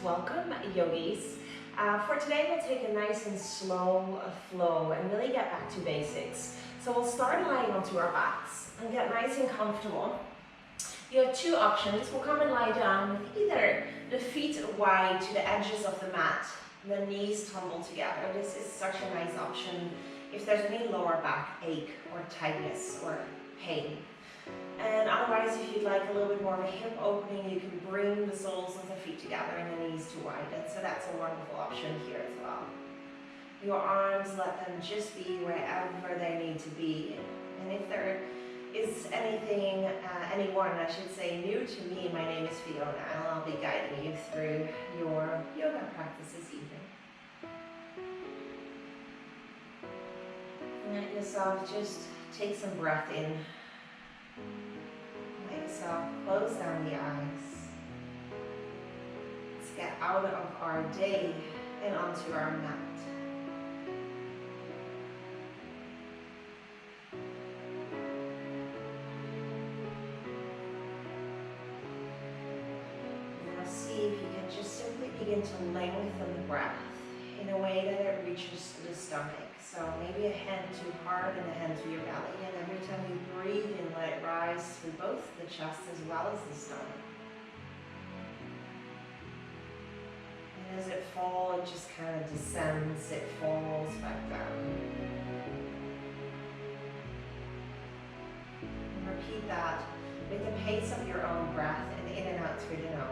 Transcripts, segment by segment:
Welcome, yogis. For today, we'll take a nice and slow flow and really get back to basics. So we'll start lying onto our backs and get nice and comfortable. You have two options. We'll come and lie down with either the feet wide to the edges of the mat, the knees tumble together. This is such a nice option if there's any lower back ache or tightness or pain. And otherwise, if you'd like a little bit more of a hip opening, you can bring the soles of the feet together and the knees to widen. So that's a wonderful option here as well. Your arms, let them just be wherever they need to be. And if there is anyone, I should say, new to me, my name is Fiona, and I'll be guiding you through your yoga practice this evening. Let yourself just take some breath in. Let yourself close down the eyes. Let's get out of our day and onto our mat. Now see if you can just simply begin to lengthen the breath in a way that it reaches to the stomach. So maybe a hand to your heart and a hand to your belly, and every time you breathe in, let it rise through both the chest as well as the stomach. And as it falls, it just kind of descends, it falls back down. And repeat that with the pace of your own breath and in and out through the nose.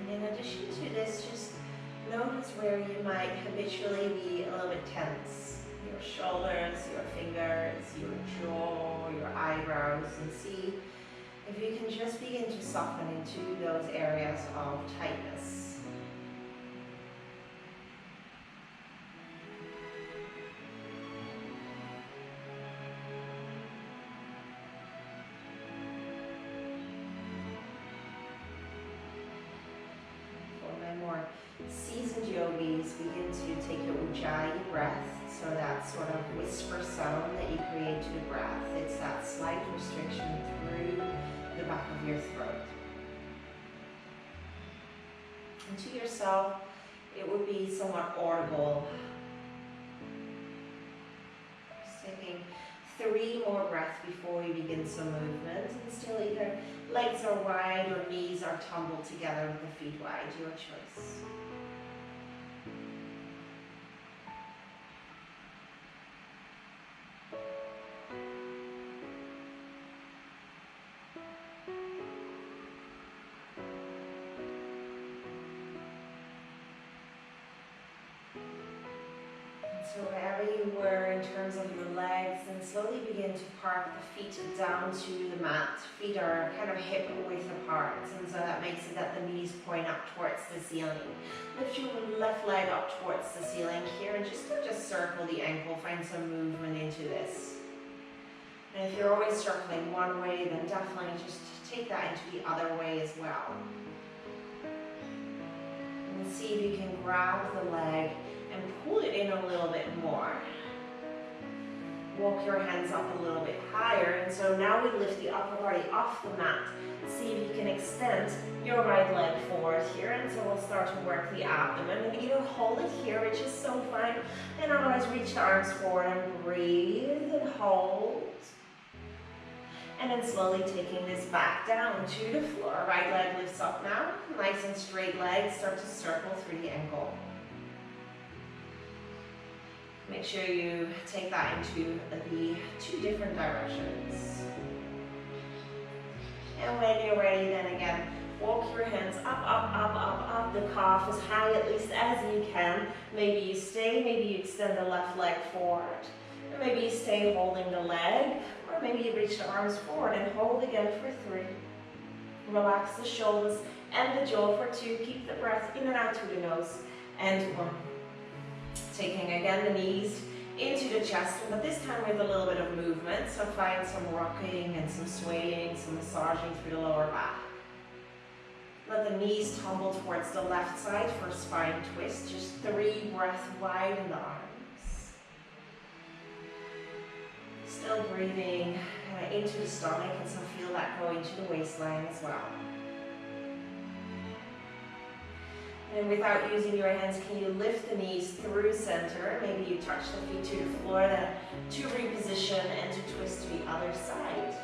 In addition to this, just notice where you might habitually be a little bit tense. Your shoulders, your fingers, your jaw, your eyebrows, and see if you can just begin to soften into those areas of tightness. Seasoned yogis, begin to take your ujjayi breath, so that sort of whisper sound that you create to the breath. It's that slight restriction through the back of your throat. And to yourself, it would be somewhat audible. Just taking 3 more breaths before you begin some movement, and still either legs are wide or knees are tumbled together with the feet wide, your choice. So wherever you were in terms of your legs, then slowly begin to park the feet down to the mat. Feet are kind of hip width apart, and so that makes it that the knees point up towards the ceiling. Lift your left leg up towards the ceiling here, and just circle the ankle, find some movement into this. And if you're always circling one way, then definitely just take that into the other way as well. And see if you can grab the leg and pull it in a little bit more. Walk your hands up a little bit higher, and so now we lift the upper body off the mat. See if you can extend your right leg forward here, and so we'll start to work the abdomen. And either hold it here, which is so fine, and otherwise reach the arms forward and breathe and hold. And then slowly taking this back down to the floor. Right leg lifts up now, nice and straight legs start to circle through the ankle. Make sure you take that into the 2 different directions. And when you're ready, then again, walk your hands up, up, up, up, up. The calf as high at least as you can. Maybe you stay, maybe you extend the left leg forward. Or maybe you stay holding the leg, or maybe you reach the arms forward and hold again for 3. Relax the shoulders and the jaw for 2. Keep the breath in and out through the nose. And 1. Taking again the knees into the chest, but this time with a little bit of movement. So find some rocking and some swaying, some massaging through the lower back. Let the knees tumble towards the left side for a spine twist. Just 3 breaths, widen the arms. Still breathing into the stomach, and so feel that going to the waistline as well. And without using your hands, can you lift the knees through center? Maybe you touch the feet to the floor, then to reposition and to twist to the other side.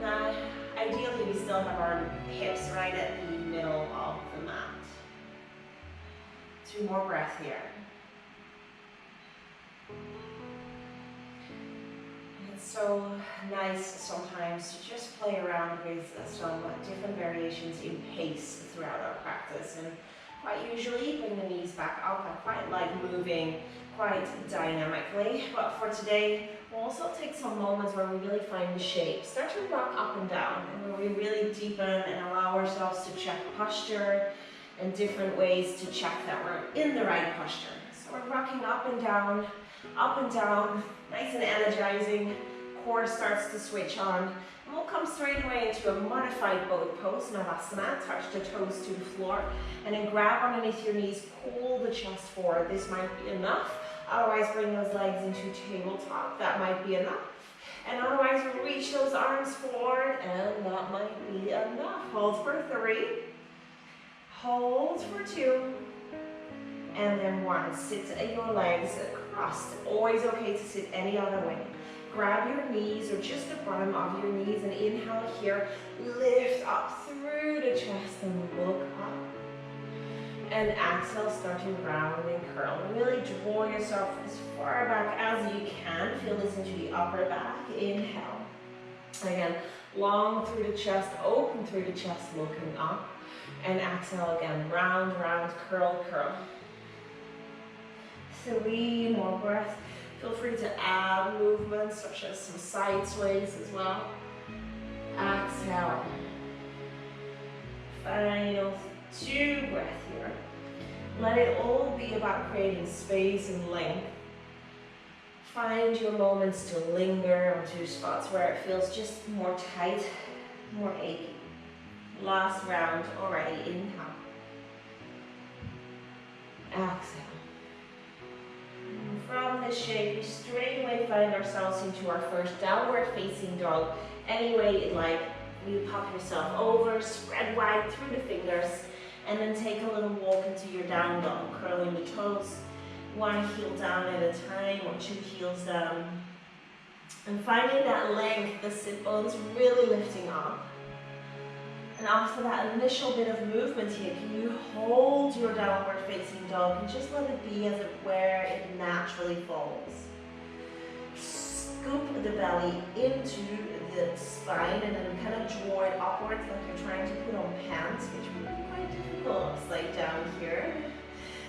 And ideally, we still have our hips right at the middle of the mat. 2 more breaths here. And it's so nice sometimes to just play around with some different variations in pace throughout our practice. And quite usually, bring the knees back up. I quite like moving quite dynamically, but for today, we'll also take some moments where we really find the shape. Start to rock up and down, and where we really deepen and allow ourselves to check posture and different ways to check that we're in the right posture. So we're rocking up and down, nice and energizing. Core starts to switch on. And we'll come straight away into a modified boat pose, Tadasana. Touch the toes to the floor, and then grab underneath your knees, pull the chest forward. This might be enough. Otherwise, bring those legs into tabletop. That might be enough. And otherwise, reach those arms forward, and that might be enough. Hold for 3. Hold for 2. And then 1. Sit your legs crossed. Always okay to sit any other way. Grab your knees or just the bottom of your knees and inhale here. Lift up through the chest and look up. And exhale, start to round and curl. Really draw yourself as far back as you can. Feel this into the upper back. Inhale. Again, long through the chest, open through the chest, looking up. And exhale again, round, round, curl, curl. 3 more breaths. Feel free to add movements such as some side sways as well. Exhale. Final 2 breaths here. Let it all be about creating space and length. Find your moments to linger onto spots where it feels just more tight, more achy. Last round already. Inhale. Exhale. And from this shape, we straight away find ourselves into our first downward facing dog. Any way you'd like. You pop yourself over, spread wide through the fingers, and then take a little walk into your down dog, curling the toes, 1 heel down at a time or 2 heels down. And finding that length, the sit bones really lifting up. And after that initial bit of movement here, can you hold your downward facing dog and just let it be as it where it naturally falls. Scoop the belly into the spine and then kind of draw it upwards like you're trying to put on pants, which would be quite difficult upside down here.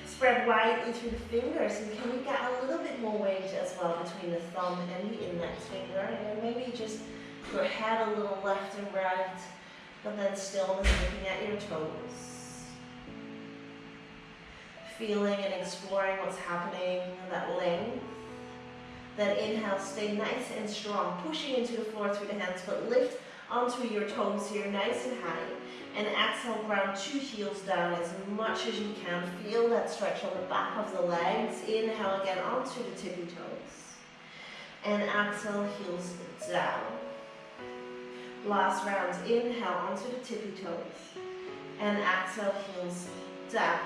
Spread widely through the fingers, and can you get a little bit more weight as well between the thumb and the index finger, and maybe just your head a little left and right, but then stillness looking at your toes. Feeling and exploring what's happening, that length. Then inhale, stay nice and strong, pushing into the floor through the hands, but lift onto your toes here, nice and high. And exhale, ground 2 heels down as much as you can. Feel that stretch on the back of the legs. Inhale again onto the tippy toes. And exhale, heels down. Last round, inhale onto the tippy toes. And exhale, heels down.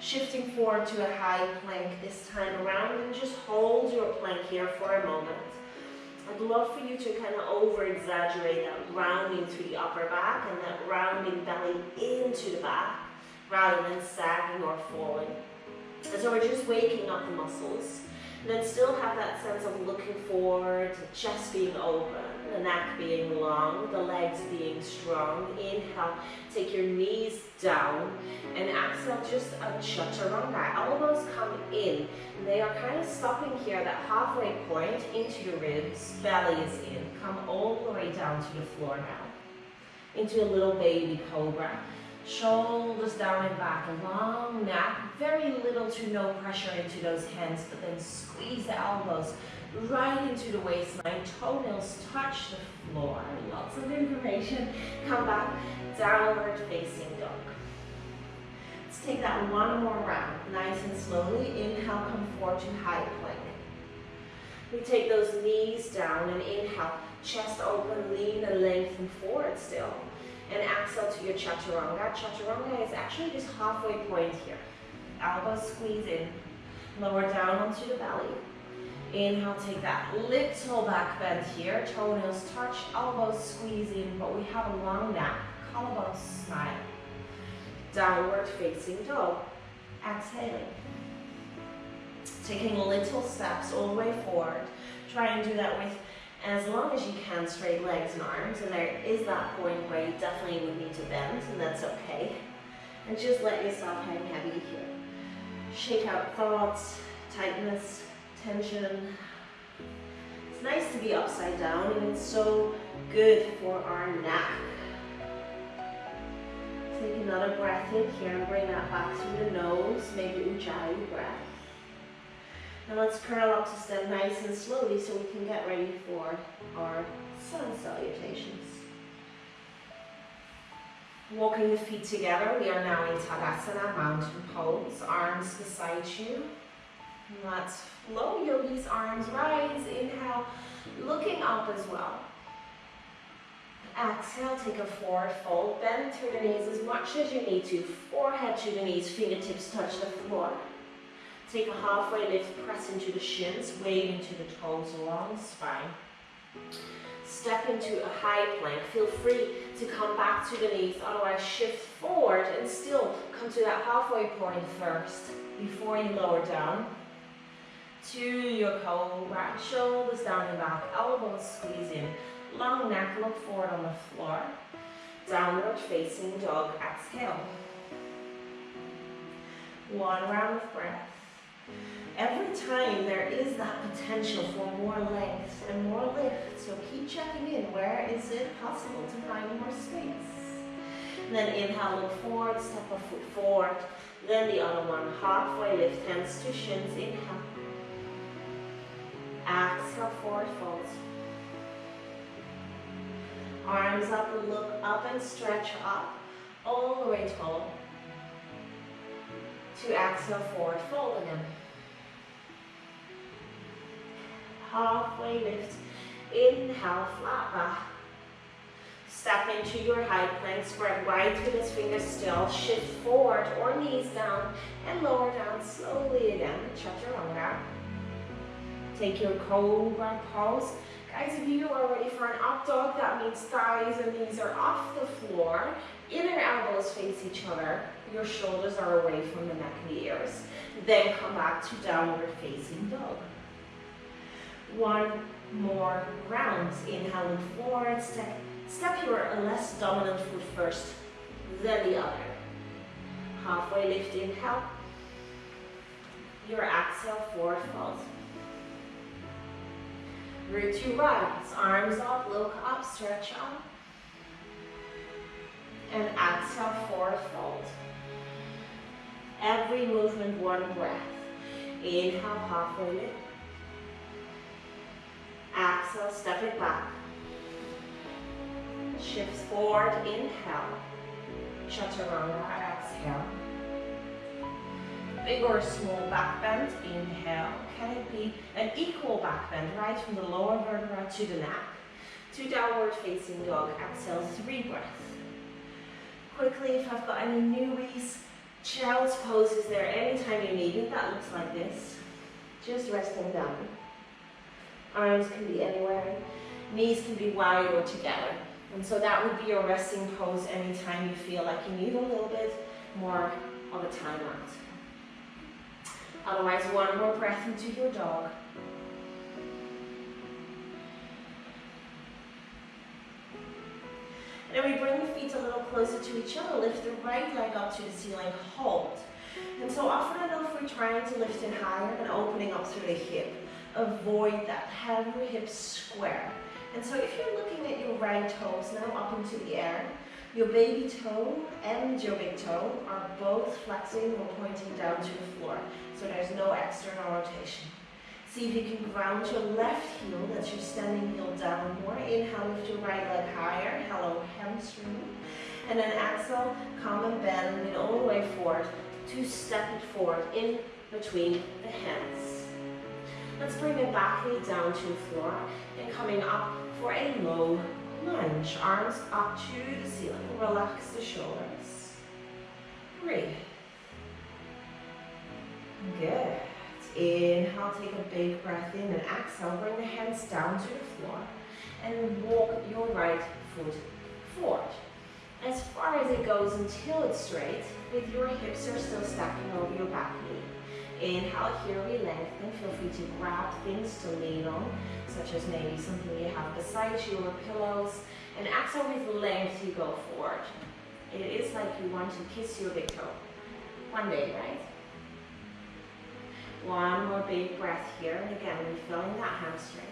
Shifting forward to a high plank this time around, and just hold your plank here for a moment. I'd love for you to kind of over-exaggerate that rounding through the upper back and that rounding belly into the back rather than sagging or falling. And so we're just waking up the muscles. And then still have that sense of looking forward, the chest being open, the neck being long, the legs being strong. Inhale, take your knees down, and exhale, just a Chaturanga. Elbows come in, and they are kind of stopping here, that halfway point into your ribs, belly is in. Come all the way down to the floor now, into a little baby Cobra. Shoulders down and back, long neck, very little to no pressure into those hands, but then squeeze the elbows right into the waistline, toenails touch the floor, lots of information. Come back, downward facing dog. Let's take that one more round, nice and slowly. Inhale, come forward to high plank. We take those knees down and inhale, chest open, lean and lengthen forward still. And exhale to your Chaturanga. Chaturanga is actually this halfway point here. Elbows squeeze in, lower down onto the belly. Inhale, take that little back bend here. Toenails touch, elbows squeeze in, but we have a long neck. Collarbone smile. Downward facing dog. Exhaling. Taking little steps all the way forward. Try and do that with as long as you can straight legs and arms. And there is that point where you definitely would need to bend, and that's okay. And just let yourself hang heavy here. Shake out thoughts, tightness, tension. It's nice to be upside down, and it's so good for our neck. Take another breath in here and bring that back through the nose, maybe Ujjayi breath. Now let's curl up to stand nice and slowly so we can get ready for our sun salutations. Walking the feet together, we are now in Tadasana, mountain pose, arms beside you. Let's flow, yogis, arms rise, inhale, looking up as well. Exhale, take a forward fold, bend through the knees as much as you need to, forehead to the knees, fingertips touch the floor. Take a halfway lift, press into the shins, wave into the toes along the spine. Step into a high plank. Feel free to come back to the knees, otherwise shift forward and still come to that halfway point first before you lower down. To your Cobra, shoulders down and back, elbows squeeze in, long neck, look forward on the floor. Downward facing dog, exhale. One round of breath. Every time there is that potential for more length and more lift, so keep checking in. Where is it possible to find more space? And then inhale, look forward, step a foot forward. Then the other one, halfway lift, hands to shins, inhale. Exhale, forward fold. Arms up, look up and stretch up, all the way tall. To exhale, forward fold again. Halfway lift, inhale, flat back. Step into your high plank, spread wide through the fingers still, shift forward or knees down and lower down slowly again, Chaturanga. Take your Cobra pose. Guys, if you are ready for an up dog, that means thighs and knees are off the floor, inner elbows face each other, your shoulders are away from the neck and the ears. Then come back to downward facing dog. One more round. Inhale forward, step your less dominant foot first, then the other. Halfway lift, inhale. Your exhale, forward fold. Root to rise, arms up, look up, stretch up. And exhale, forward fold. Every movement, one breath. Inhale, halfway lift. Exhale, step it back. Shifts forward, inhale. Chaturanga, exhale. Big or small back bend, inhale. Can it be an equal back bend, right from the lower vertebra to the neck? To downward facing dog, exhale, 3 breaths. Quickly, if I've got any newbies, child's pose is there anytime you need it. That looks like this. Just resting down. Arms can be anywhere. Knees can be wide or together. And so that would be your resting pose anytime you feel like you need a little bit more of a time out. Otherwise, one more breath into your dog. And then we bring the feet a little closer to each other, lift the right leg up to the ceiling, hold. And so often enough we're trying to lift it higher and opening up through the hip. Avoid that, have your hips square. And so if you're looking at your right toes now up into the air, Your baby toe and your big toe are both flexing or pointing down to the floor, so there's no external rotation. See if you can ground your left heel, that's your standing heel down more. Inhale, lift your right leg higher, hello hamstring. And then exhale, come and bend it all the way forward to step it forward in between the hands. Let's bring the back knee down to the floor and coming up for a low lunge. Arms up to the ceiling. Relax the shoulders. Breathe. Good. Inhale, take a big breath in, and exhale, bring the hands down to the floor and walk your right foot forward. As far as it goes until it's straight, with your hips are still stacking over your back knee. Inhale, here we lengthen. Feel free to grab things to lean on, such as maybe something you have beside you or pillows. And exhale, with length, you go forward. It is like you want to kiss your big toe. One day, right? One more big breath here, and again, refilling that hamstring.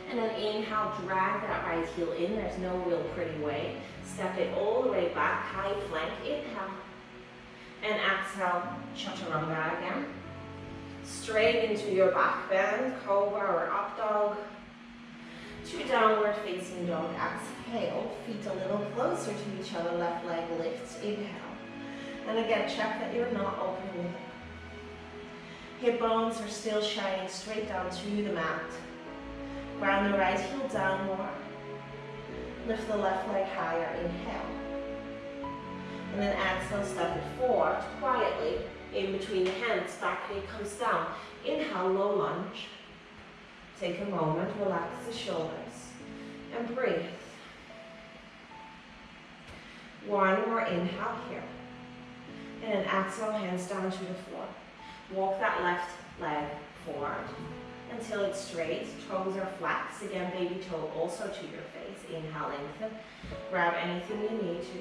And then inhale, drag that right heel in. There's no real pretty way. Step it all the way back, high plank, inhale. And exhale, Chaturanga again. Straight into your back bend, Cobra or up dog. To downward facing dog, exhale, feet a little closer to each other, left leg lifts, inhale. And again, check that you're not opening the hip. Hip bones are still shining straight down to the mat. Ground the right heel down more. Lift the left leg higher, inhale. And then exhale, step it forward, quietly, in between the hands, back knee comes down. Inhale, low lunge. Take a moment, relax the shoulders, and breathe. One more inhale here. And then exhale, hands down to the floor. Walk that left leg forward until it's straight. Toes are flex. Again, baby toe also to your face. Inhale, lengthen. Grab anything you need to.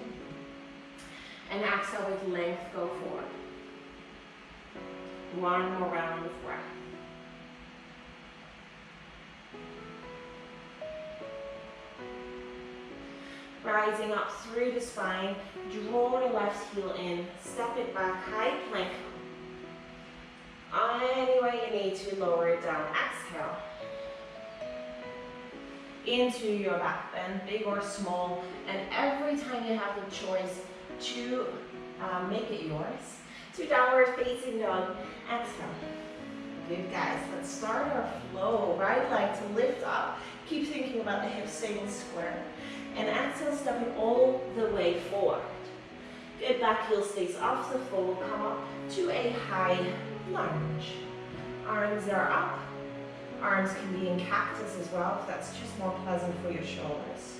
And exhale, with length, go forward. One more round of breath. Rising up through the spine, draw the left heel in, step it back, high plank. Any way you need to, lower it down. Exhale. Into your back bend, big or small. And every time you have the choice to make it yours, to downward facing dog, exhale. Good, guys. Let's start our flow. Right leg to lift up. Keep thinking about the hips staying square. And exhale, stepping all the way forward. Good, back heel stays off the floor. Come up to a high lunge. Arms are up. Arms can be in cactus as well, if that's just more pleasant for your shoulders.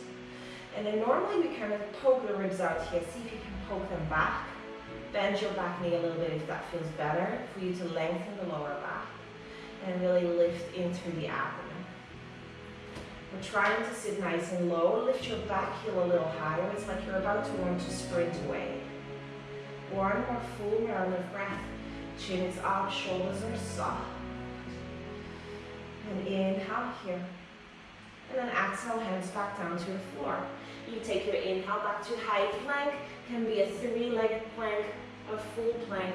And then normally we kind of poke the ribs out here. See if you can poke them back. Bend your back knee a little bit if that feels better, for you to lengthen the lower back. And really lift in through the abdomen. We're trying to sit nice and low. Lift your back heel a little higher. It's like you're about to want to sprint away. One more full round of breath. Chin is up, shoulders are soft. And inhale here. And then exhale, hands back down to the floor. You take your inhale back to high plank. Can be a three-legged plank, a full plank,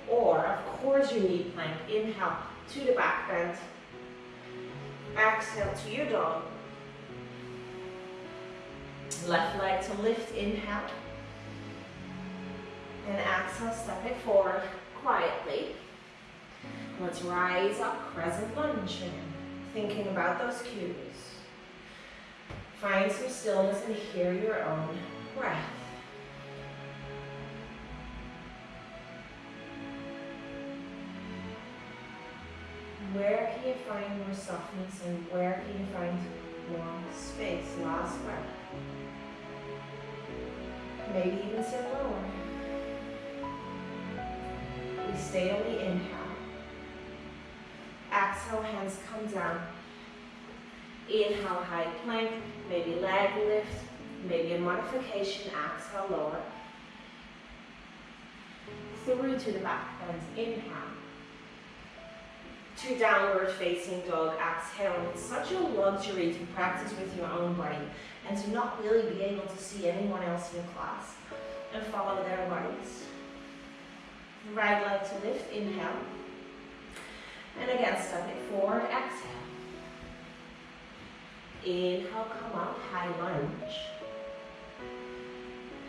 or of course you need plank. Inhale to the back bend. Exhale to your dog. Left leg to lift, inhale. And exhale, step it forward quietly. Let's rise up, crescent lunge. Thinking about those cues. Find some stillness and hear your own breath. Where can you find more softness and where can you find more space? Last breath. Maybe even sit lower. We stay on the inhale. Exhale, hands come down. Inhale, high plank, maybe leg lift, maybe a modification, exhale, lower. Through to the back bend, inhale. to downward facing dog. Exhale. And it's such a luxury to practice with your own body and to not really be able to see anyone else in your class and follow their bodies. Right leg to lift, inhale. And again, step it forward, exhale. Inhale, come up, high lunge.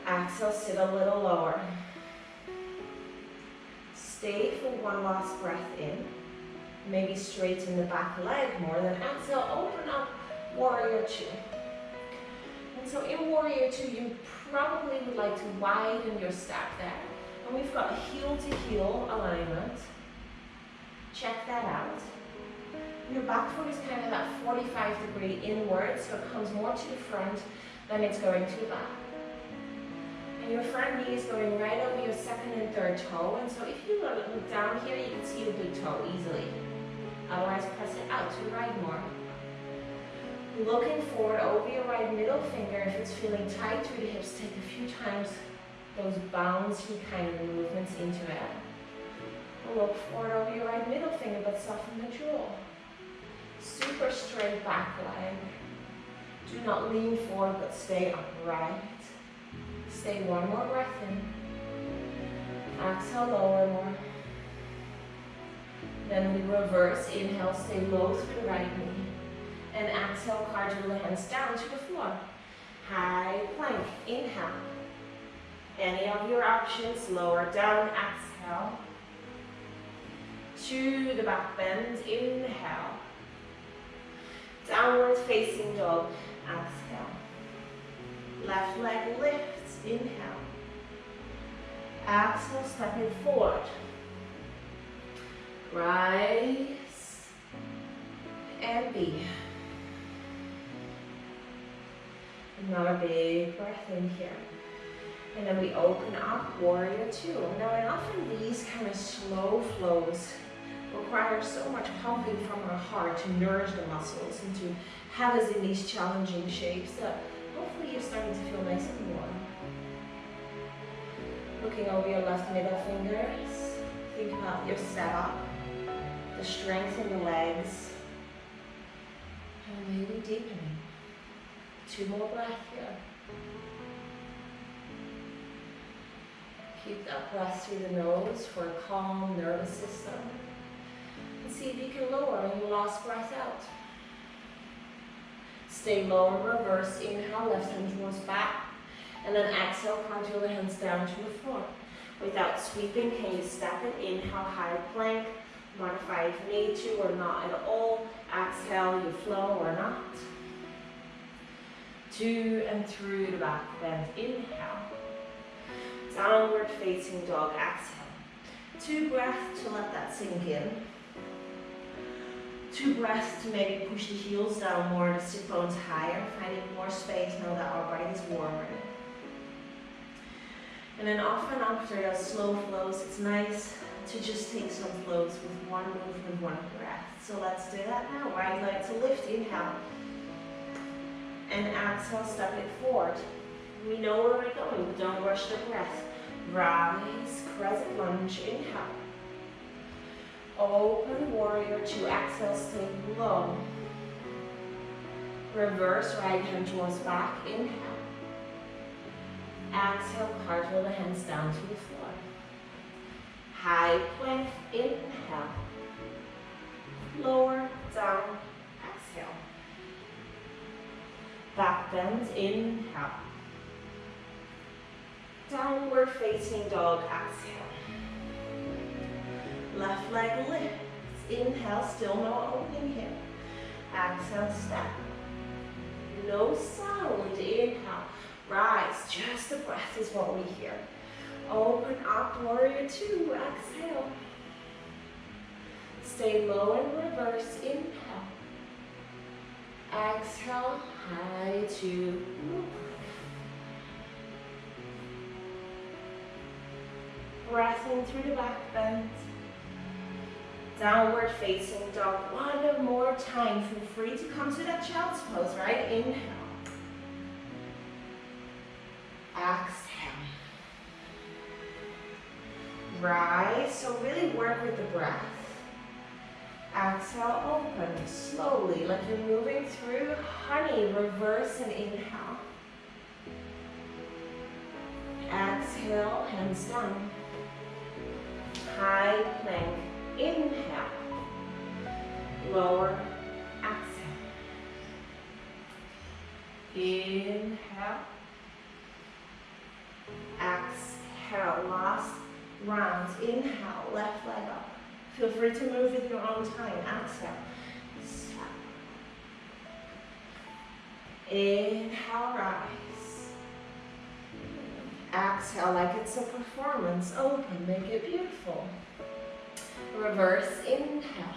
Exhale, sit a little lower. Stay for one last breath in. Maybe straighten the back leg more, then exhale, open up, warrior two. And so in warrior two, you probably would like to widen your step there. And we've got heel to heel alignment. Check that out. Your back foot is kind of that 45-degree inward, so it comes more to the front than it's going to the back. And your front knee is going right over your second and third toe. And so if you look down here, you can see the big toe easily. Otherwise, press it out to the right more. Looking forward over your right middle finger. If it's feeling tight through the hips, take a few times those bouncy kind of movements into it. Look forward over your right middle finger, but soften the jaw. Super straight back leg. Do not lean forward, but stay upright. Stay one more breath in. Exhale, lower more. Then we reverse. Inhale, stay low through the right knee. And exhale, cartwheel the hands down to the floor. High plank. Inhale. Any of your options, lower down. Exhale. To the back bend. Inhale. Downward facing dog. Exhale. Left leg lifts. Inhale. Exhale, stepping forward. Rise. And be. Another big breath in here. And then we open up, warrior two. Now, and often these kind of slow flows require so much pumping from our heart to nourish the muscles and to have us in these challenging shapes that hopefully you're starting to feel nice and warm. Looking over your left middle fingers, think about your setup, the strength in the legs, and maybe deepening. Two more breaths here. Keep that breath through the nose for a calm nervous system. And see if you can lower on your last breath out. Stay low and reverse. Inhale, left hand towards back. And then exhale, cartwheel the hands down to the floor. Without sweeping, can you step it? Inhale, high plank. Modify if you need to or not at all. Exhale, you flow or not. To and through the back bend. Inhale. Downward facing dog. Exhale. 2 breaths to let that sink in. 2 breaths to maybe push the heels down more, the sit bones higher, finding more space now that our body is warmer. And then often after those slow flows, it's nice to just take some flows with one movement, one breath. So let's do that now. Right leg to lift, inhale. And exhale, step it forward. We know where we're going, but don't rush the breath. Rise, crescent lunge, inhale. Open warrior two, exhale, stay low. Reverse, right hand towards back, inhale. Exhale, cartwheel the hands down to the floor. High plank, inhale. Lower, down, exhale. Back bend, inhale. Downward facing dog, exhale. Left leg lifts, inhale, still no opening here. Exhale, step. No sound, inhale. Rise, just the breath is what we hear. Open up, warrior two, exhale. Stay low and reverse, inhale. Exhale, high two. Breath in through the back bend. Downward facing dog. One more time. Feel free to come to that child's pose, right? Inhale. Exhale. Rise. So really work with the breath. Exhale, open slowly, like you're moving through honey. Reverse and inhale. Exhale, hands down. High plank. Inhale. Lower. Exhale. Inhale. Exhale. Last round. Inhale. Left leg up. Feel free to move with your own time. Exhale. Step. Inhale, rise. Exhale like it's a performance. Open, make it beautiful. Reverse, inhale.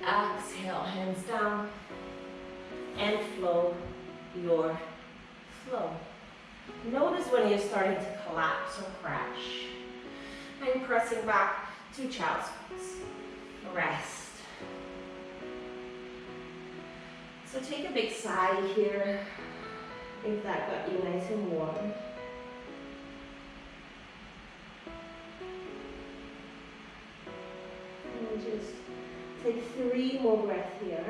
Exhale, hands down. And flow your flow. Notice when you're starting to collapse or crash. I'm pressing back to child's pose. Rest. So take a big sigh here, if that got you nice and warm. And just take 3 more breaths here.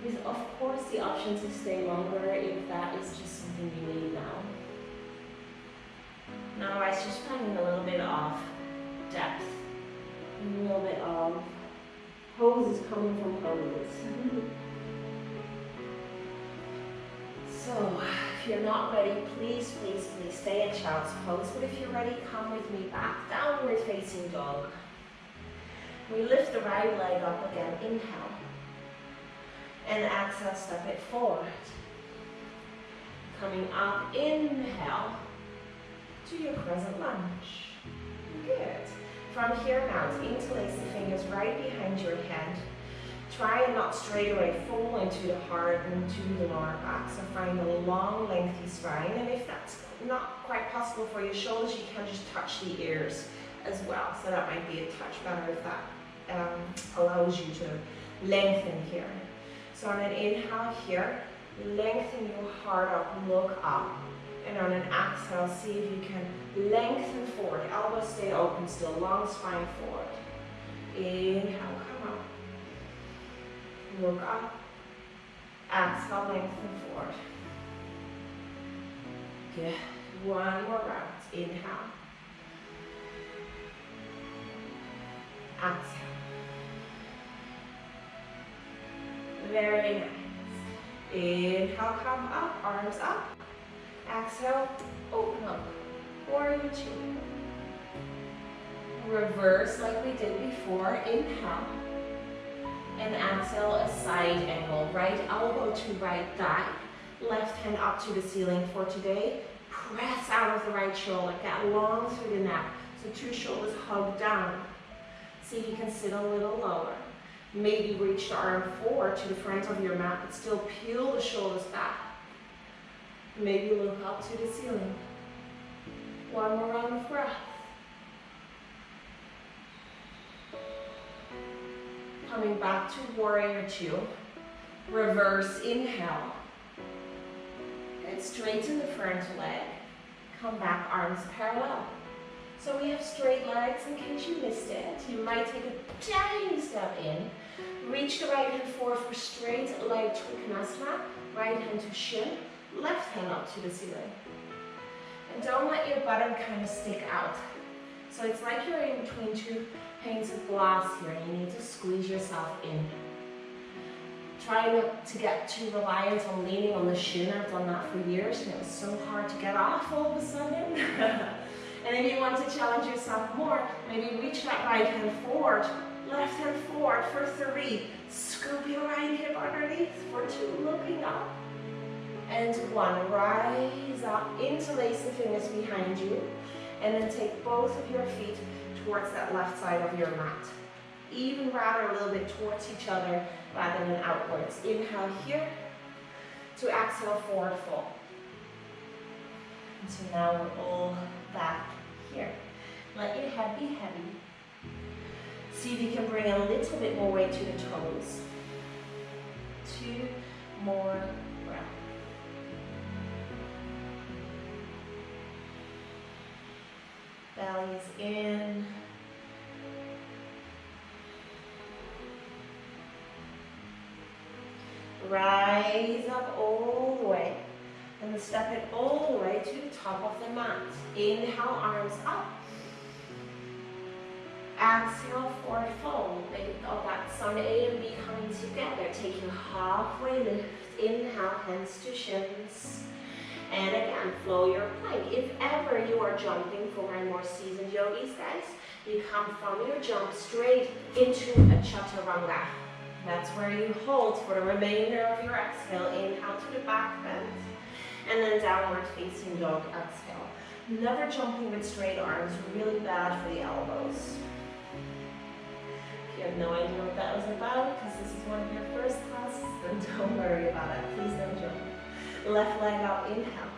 There's of course the option to stay longer if that is just something you need now. Otherwise, just finding a little bit of depth, a little bit of poses coming from poses. So, if you're not ready, please, please, please stay in child's pose. But if you're ready, come with me back, downward facing dog. We lift the right leg up again, inhale. And exhale, step it forward. Coming up, inhale to your crescent lunge. Good. From here now, interlace the fingers right behind your head. Try and not straight away fall into the heart and to the lower back. So find a long, lengthy spine. And if that's not quite possible for your shoulders, you can just touch the ears as well. So that might be a touch better if that allows you to lengthen here. So on an inhale here, lengthen your heart up, look up. And on an exhale, see if you can lengthen forward. Elbows stay open still, long spine forward. Inhale, come up. Look up. Exhale, lengthen forward. Good. One more round. Inhale. Exhale. Very nice. Inhale, come up, arms up. Exhale, open up. Warrior 2. Reverse like we did before. Inhale. And exhale, a side angle. Right elbow to right thigh. Left hand up to the ceiling for today. Press out of the right shoulder. Get long through the neck. So 2 shoulders hug down. See if you can sit a little lower. Maybe reach the arm forward to the front of your mat, but still peel the shoulders back. Maybe look up to the ceiling. One more round of breath. Coming back to warrior 2. Reverse inhale. Good, straighten the front leg. Come back, arms parallel. So we have straight legs in case you missed it. You might take a tiny step in. Reach the right hand forward for straight leg Trikonasana. Right hand to shin. Left hand up to the ceiling. And don't let your bottom kind of stick out. So it's like you're in between 2 panes of glass here and you need to squeeze yourself in. Try not to get too reliant on leaning on the shin. I've done that for years and it was so hard to get off all of a sudden. And if you want to challenge yourself more, maybe reach that right hand forward, left hand forward for 3. Scoop your right hip underneath for 2, looking up. And 1, rise up, interlace the fingers behind you, and then take both of your feet towards that left side of your mat. Even rather a little bit towards each other rather than outwards. Inhale here to exhale, forward fold. And so now we're all back here. Let your head be heavy. See if you can bring a little bit more weight to the toes. 2 more breaths. Belly is in. Rise up all the way. And then step it all the way to the top of the mat. Inhale, arms up. Exhale, forward fold. Think of that sun A and B coming together. Take your halfway lift. Inhale, hands to shins. And again, flow your plank. If ever you are jumping for my more seasoned yogis, guys, you come from your jump straight into a Chaturanga. That's where you hold for the remainder of your exhale. Inhale to the back bend. And then downward facing dog, exhale. Never jumping with straight arms, really bad for the elbows. If you have no idea what that was about, because this is one of your first classes, then don't worry about it. Please don't jump. Left leg up, inhale.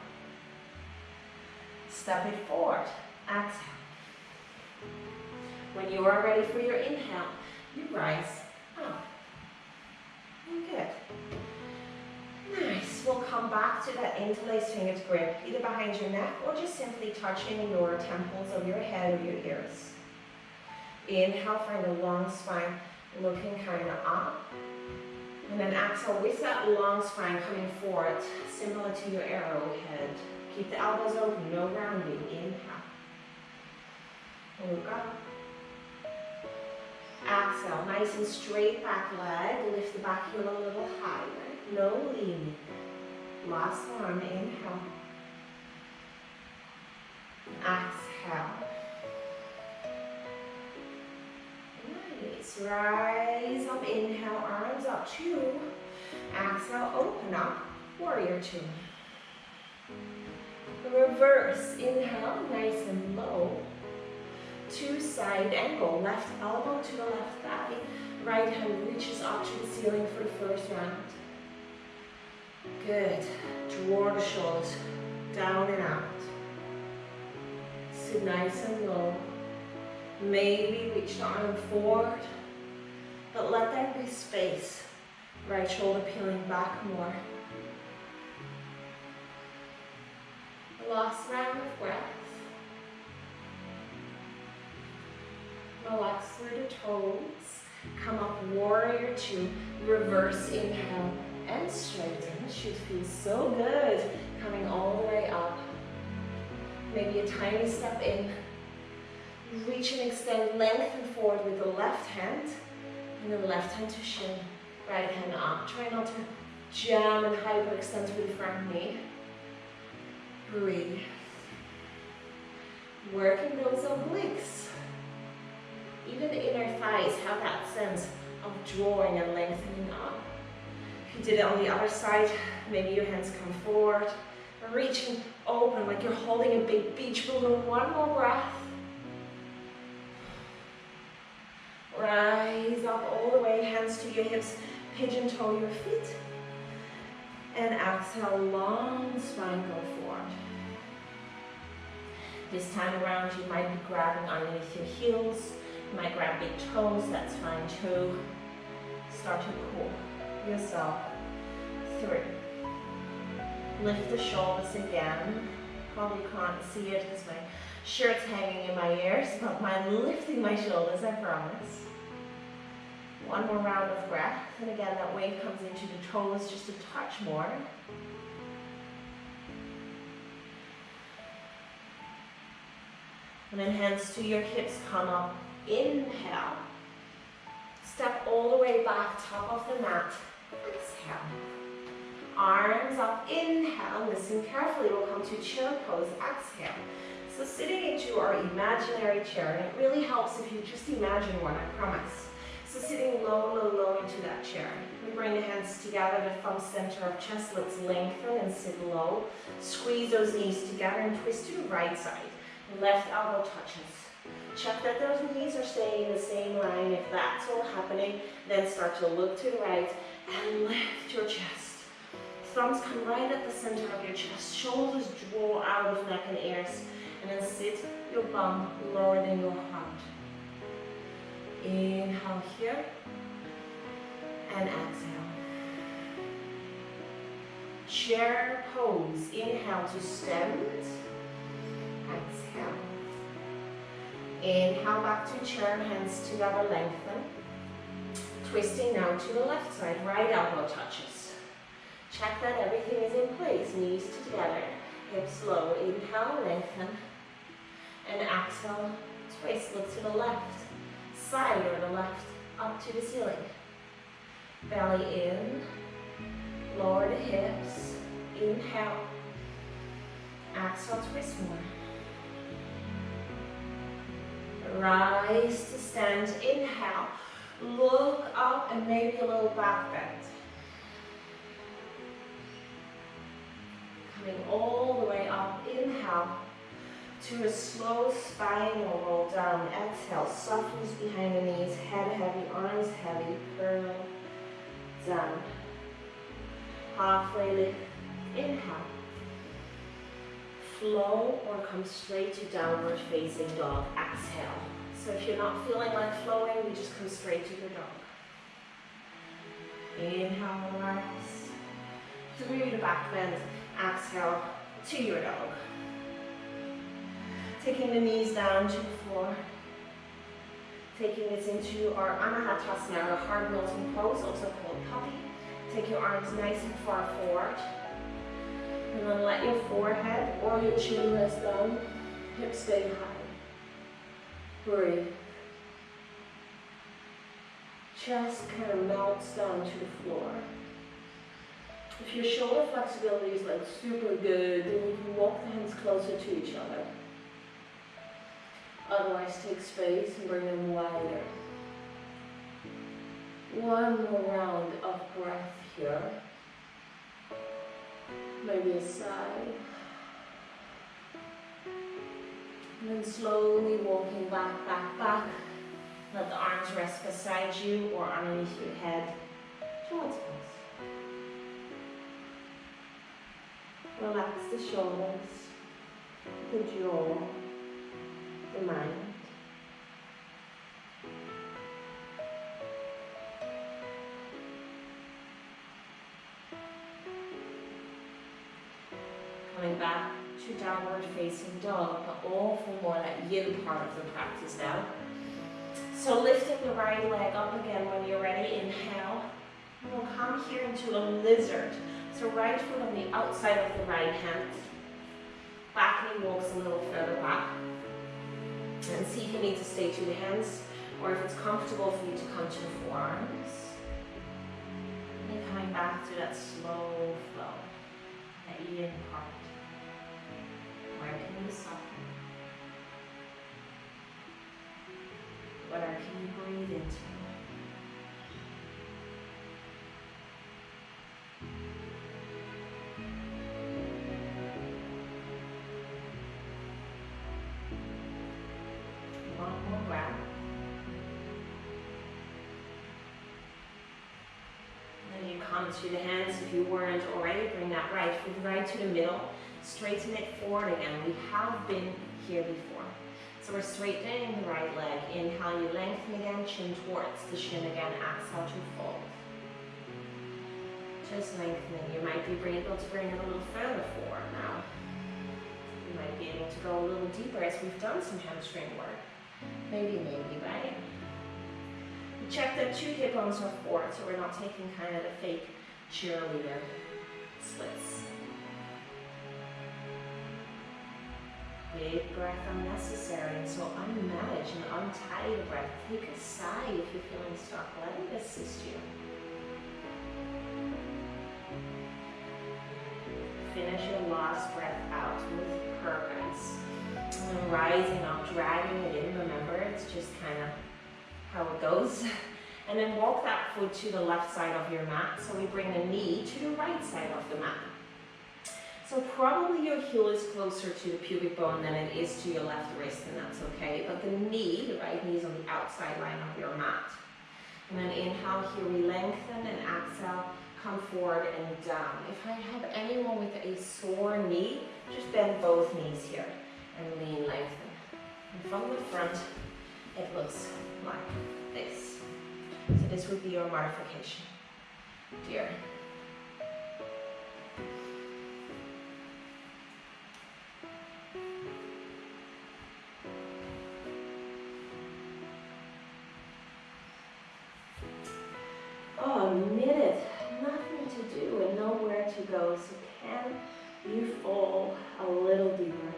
Step it forward, exhale. When you are ready for your inhale, you rise up. Good. Nice. We'll come back to that interlaced fingers grip, either behind your neck or just simply touching your temples of your head or your ears. Inhale, find a long spine, looking kind of up. And then exhale with that long spine coming forward, similar to your arrowhead. Keep the elbows open, no rounding. Inhale. Look up. Exhale, nice and straight back leg. Lift the back heel a little higher. No leaning. Last one, inhale. Exhale. Nice. Rise up, inhale, arms up, 2. Exhale, open up, warrior 2. Reverse, inhale, nice and low. 2 side angle, left elbow to the left thigh. Right hand reaches up to the ceiling for the first round. Good. Draw the shoulders down and out. Sit nice and low. Maybe reach the arm forward, but let there be space. Right shoulder peeling back more. Last round of breath. Relax through the toes. Come up, warrior 2. Reverse inhale and straighten. Should feel so good. Coming all the way up. Maybe a tiny step in. Reach and extend, lengthen forward with the left hand. And then left hand to shin. Right hand up. Try not to jam and hyperextend through the front knee. Breathe. Working those obliques. Even the inner thighs have that sense of drawing and lengthening up. If you did it on the other side, maybe your hands come forward. Reaching open like you're holding a big beach balloon. One more breath. Rise up all the way, hands to your hips. Pigeon toe your feet. And exhale, long spine, go forward. This time around, you might be grabbing underneath your heels. You might grab big toes, that's fine too. Start to pull yourself through. Lift the shoulders again. Probably can't see it because my shirt's hanging in my ears, but I'm lifting my shoulders, I promise. One more round of breath, and again that weight comes into the toes just a touch more. And then hands to your hips, come up. Inhale. Step all the way back, top of the mat. Exhale. Arms up, inhale. Listen carefully, we'll come to chair pose. Exhale. So sitting into our imaginary chair, and it really helps if you just imagine one, I promise. So sitting low, low, low into that chair. We bring the hands together, the thumb center of chest. Let's lengthen and sit low. Squeeze those knees together and twist to the right side. Left elbow touches. Check that those knees are staying in the same line. If that's all happening, then start to look to the right and lift your chest. Thumbs come right at the center of your chest. Shoulders draw out of neck and ears. And then sit your bum lower than your heart. Inhale here. And exhale. Chair pose. Inhale to stand. Exhale. Inhale back to chair, hands together, lengthen. Twisting now to the left side, right elbow touches. Check that everything is in place. Knees together, hips low. Inhale, lengthen. And exhale, twist. Look to the left side or the left up to the ceiling. Belly in. Lower the hips. Inhale. Exhale, twist more. Rise to stand. Inhale. Look up and maybe a little back bend. Coming all the way up. Inhale to a slow spinal roll down. Exhale, softens behind the knees. Head heavy, arms heavy. Curl down. Halfway lift. Inhale. Flow or come straight to downward facing dog. Exhale. So if you're not feeling like flowing, you just come straight to your dog. Inhale, rise. Through the back bend. Exhale to your dog. Taking the knees down to the floor. Taking this into our Anahatasana, or hard milton pose, also called puppy. Take your arms nice and far forward. And then let your forehead or your chin rest down. Hips stay high. Breathe. Chest kind of melts down to the floor. If your shoulder flexibility is like super good, then you can walk the hands closer to each other. Otherwise, take space and bring them wider. One more round of breath here. Maybe a sigh. And then slowly walking back, back, back. Let the arms rest beside you or underneath your head. Child's pose. Relax the shoulders, the jaw, the mind. Coming back to downward facing dog, but all for more that yin part of the practice now. So lifting the right leg up again when you're ready, inhale. We'll come here into a lizard. So right foot on the outside of the right hand. Back knee walks a little further back. And see if you need to stay to the hands or if it's comfortable for you to come to the forearms. And then coming back to that slow flow, that yin part. Where can you soften? Where can you breathe into? One more breath. Then you come to the hands if you weren't already. Bring that right foot right to the middle. Straighten it forward again. We have been here before. So we're straightening the right leg. Inhale, you lengthen again, chin towards the shin again. Exhale to fold. Just lengthening. You might be able to bring it a little further forward now. You might be able to go a little deeper as we've done some hamstring work. Maybe, right? We check that 2 hip bones are forward, so we're not taking kind of the fake cheerleader splits. Big breath unnecessary, and so unmanage and untie the breath. Take a sigh if you're feeling stuck. Let it assist you. Finish your last breath out with purpose. And rising up, dragging it in. Remember, it's just kind of how it goes. And then walk that foot to the left side of your mat. So we bring the knee to the right side of the mat. So probably your heel is closer to the pubic bone than it is to your left wrist, and that's okay. But the knee, the right knee, is on the outside line of your mat. And then inhale here, we lengthen, and exhale, come forward and down. If I have anyone with a sore knee, just bend both knees here and lean, lengthen. And from the front, it looks like this. So this would be your modification. Dear. Oh, a minute, nothing to do and nowhere to go. So can you fall a little deeper?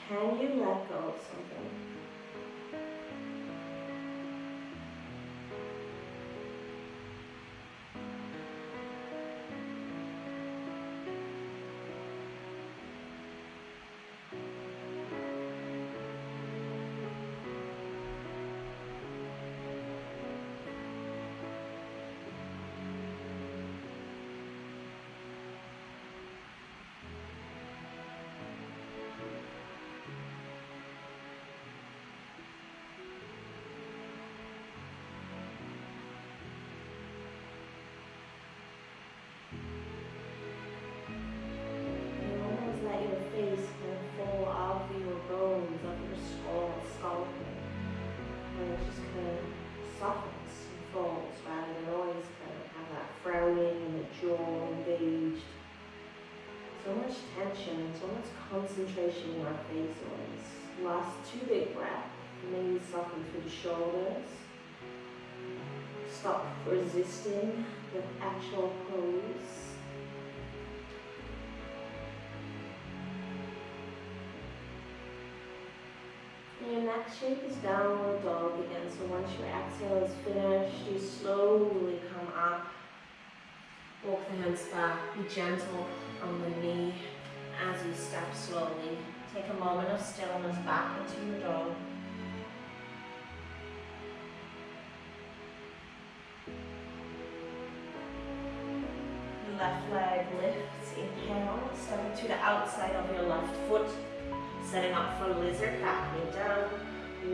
Can you let go of something? Concentration in our face always. Last 2 big breaths. Maybe soften through the shoulders. Stop resisting the actual pose. And your next shape is downward dog again. So once your exhale is finished, you slowly come up. Walk the hands back. Be gentle on the knee. As you step slowly, take a moment of stillness back into your dog. Your left leg lifts, inhale, stepping to the outside of your left foot, setting up for lizard, back knee down.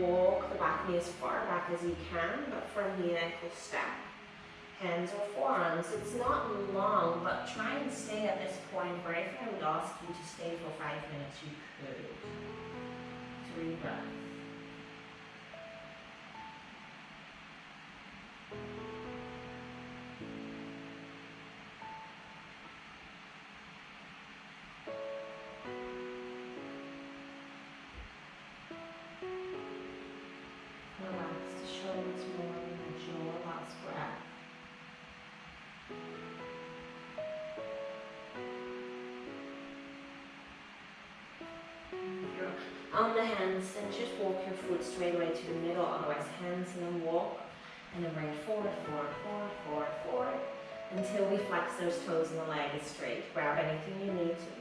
Walk the back knee as far back as you can, but from the ankle step. Hands or forearms, it's not long, but try and stay at this point where if I would ask you to stay for 5 minutes, you could. 3 breaths. Relax the shoulders more and enjoy your last breath. On the hands, then just walk your foot straight away to the middle, otherwise hands and then walk, and then bring it forward, forward, forward, forward, forward, until we flex those toes and the leg is straight. Grab anything you need to.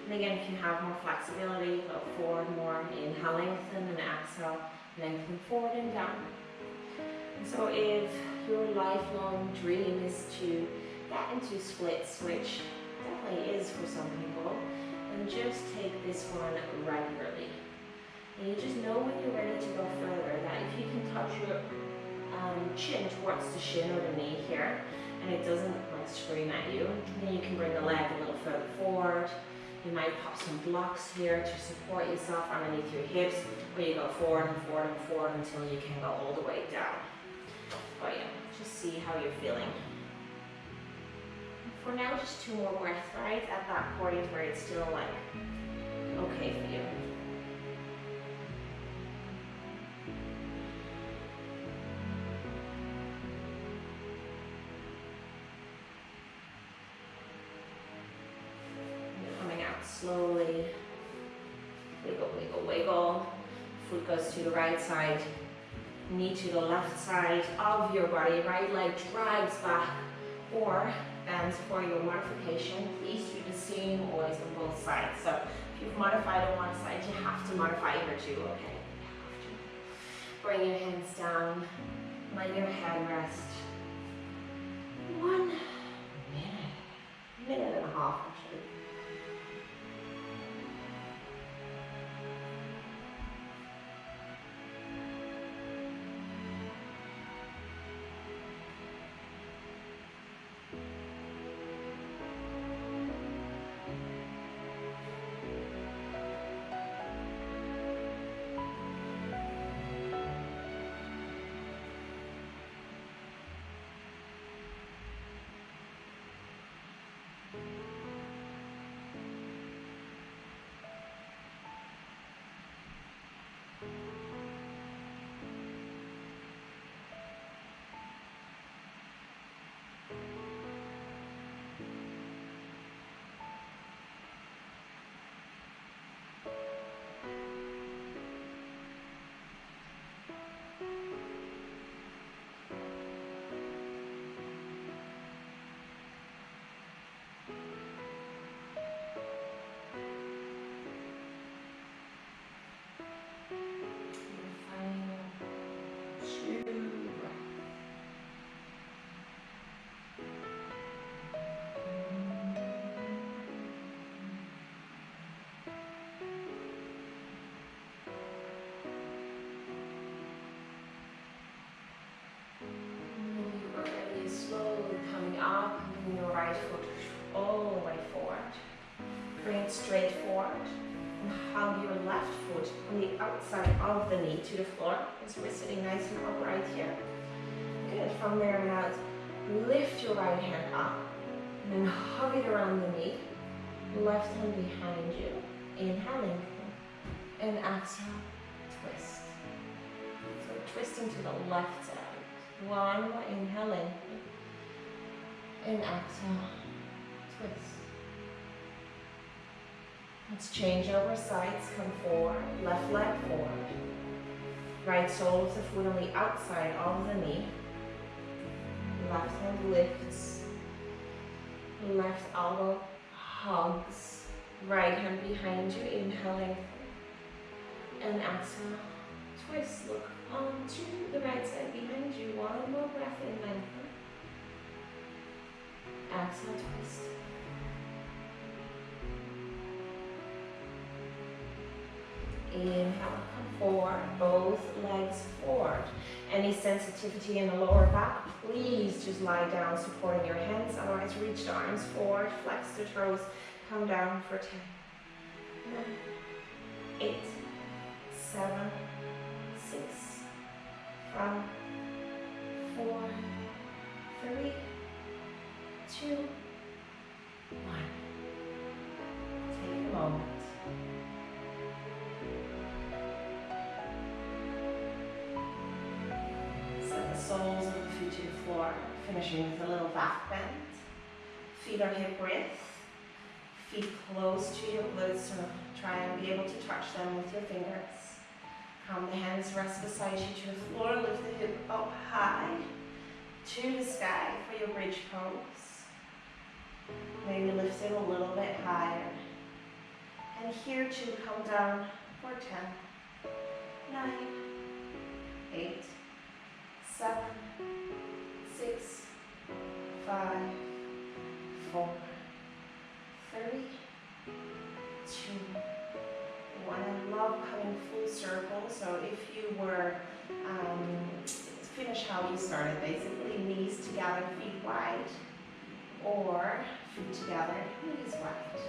And again, if you have more flexibility, go forward more, inhale, lengthen, and exhale, lengthen forward and down. And so if your lifelong dream is to get into splits, which definitely is for some people, then just take this one regularly. And you just know when you're ready to go further that if you can touch your chin towards the shin or the knee here, and it doesn't like scream at you, then you can bring the leg a little further forward. You might pop some blocks here to support yourself underneath your hips, or you go forward and forward and forward until you can go all the way down. But yeah, just see how you're feeling. For now, just 2 more breaths, right? At that point where it's still like okay for you. Slowly, wiggle, wiggle, wiggle. Foot goes to the right side, knee to the left side of your body. Right leg drags back or bends for your modification. Please do the same always on both sides. So if you've modified on one side, you have to modify here too, okay? Bring your hands down, let your head rest. 1 minute and a half actually. foot all the way forward. Bring it straight forward and hug your left foot on the outside of the knee to the floor as we're sitting nice and upright here. Good. From there on out, lift your right hand up and then hug it around the knee. Left hand behind you. Inhale, lengthen. And exhale, twist. So twisting to the left side. One more inhale, lengthen. And exhale, twist. Let's change over sides. Come forward. Left leg forward. Right sole of the foot on the outside of the knee. Left hand lifts. Left elbow hugs. Right hand behind you. Inhale, lengthen. And exhale, twist. Look onto the right side behind you. One more breath in, lengthen. Exhale, twist. Inhale, come forward, both legs forward. Any sensitivity in the lower back, please just lie down supporting your hands. Otherwise, reach the arms forward, flex the toes, come down for 10, 9, 8, 7, 6, 5, 4, 3, 2, 1. Take a moment. Set the soles of the feet to the floor, finishing with a little back bend. Feet are hip width. Feet close to your glutes, so try and be able to touch them with your fingers. Come, the hands rest beside you to the floor. Lift the hip up high to the sky for your bridge pose. Maybe lift it a little bit higher. And here to come down for 10, 9, 8, 7, 6, 5, 4, 3, 2, 1. I love coming full circle. So if you were, finish how you started, basically knees together, feet wide, or feet together, knees wide.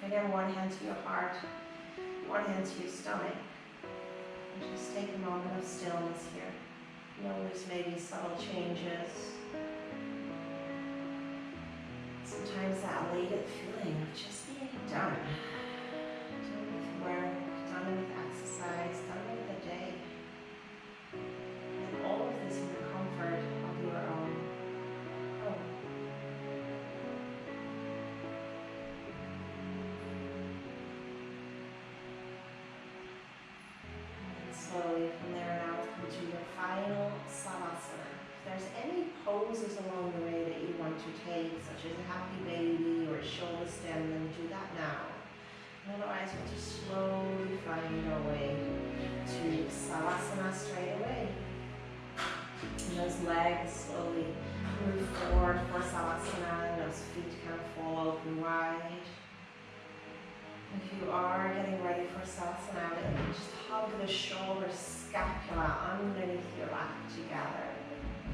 Again, one hand to your heart, one hand to your stomach. And just take a moment of stillness here. Notice maybe subtle changes. Sometimes that elated feeling of just being done. Done with work, done with exercise, done with the day. And all of this in the comfort of your own home. And slowly from there on out, come to your final Savasana. If there's any poses along the way that you want to take, such as a happy baby or a shoulder stem, then do that now. And otherwise, we'll just slowly find our way to Savasana straight away. And those legs slowly move forward for Savasana, and those feet kind of fall open wide. If you are getting ready for Savasana, then just hug the shoulder scapula underneath your back together.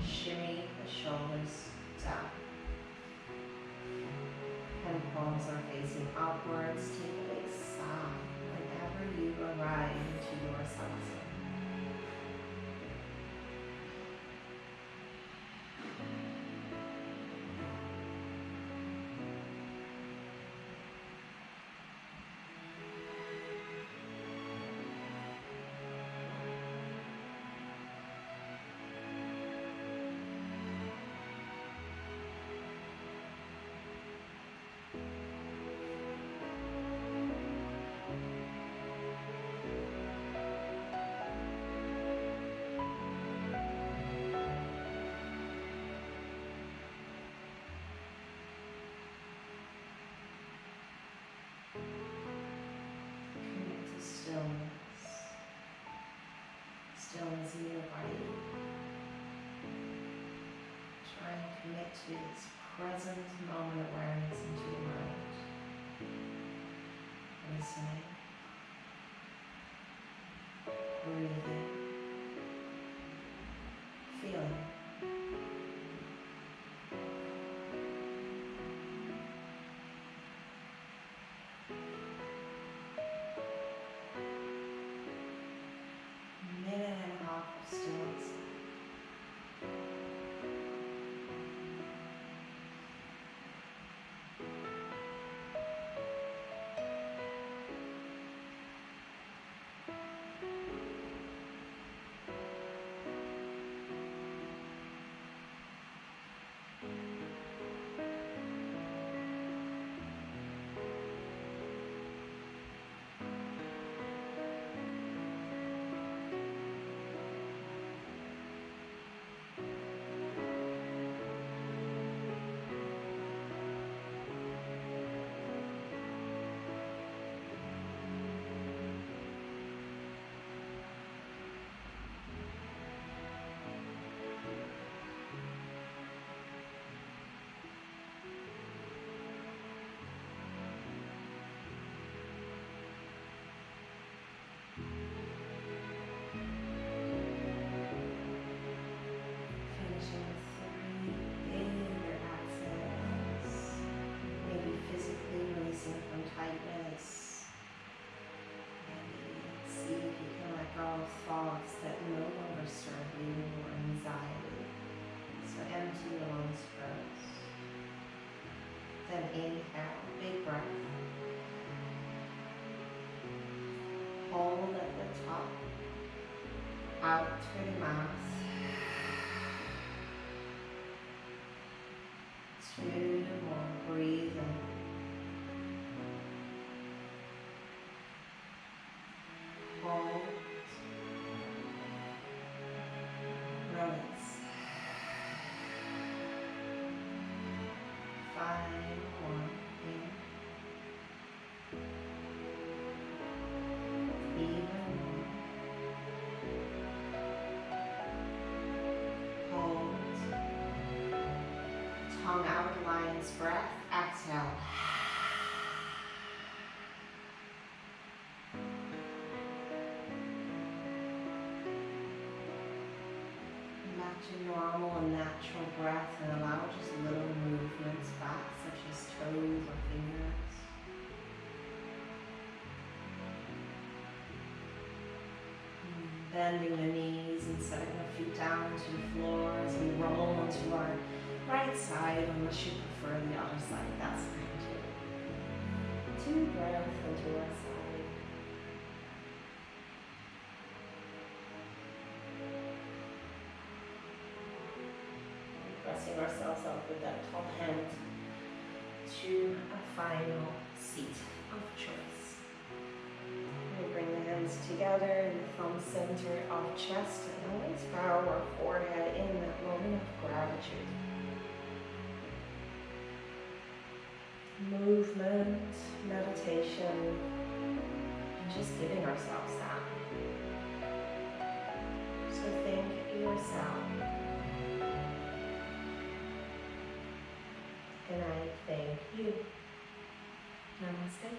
Shimmy the shoulders down. And palms are facing upwards. Take a big sigh whenever you arrive into your Savasana. Stillness in your body. Try and commit to this present moment awareness into your mind. Listening. Breathing. Feeling. of thoughts that no longer serve you or anxiety. So empty your lungs first. Then inhale, big breath. Hold at the top. Out through the mouth. 2 more, breathe in. Hold. Release. 5 more, in. Even more. Hold. Tongue out, lion's breath. Exhale. Imagine normal and natural breath and allow just little movements back, such as toes or fingers. Bending the knees and setting the feet down to the floor as we roll onto our right side, unless you prefer the other side, that's fine too. 2 breaths into our side. Pressing ourselves up with that top hand to a final seat of choice. We bring the hands together in the thumb center of chest and always bow our forehead in that moment of gratitude. Movement, meditation, and just giving ourselves that. So thank yourself. And I thank you. Namaste.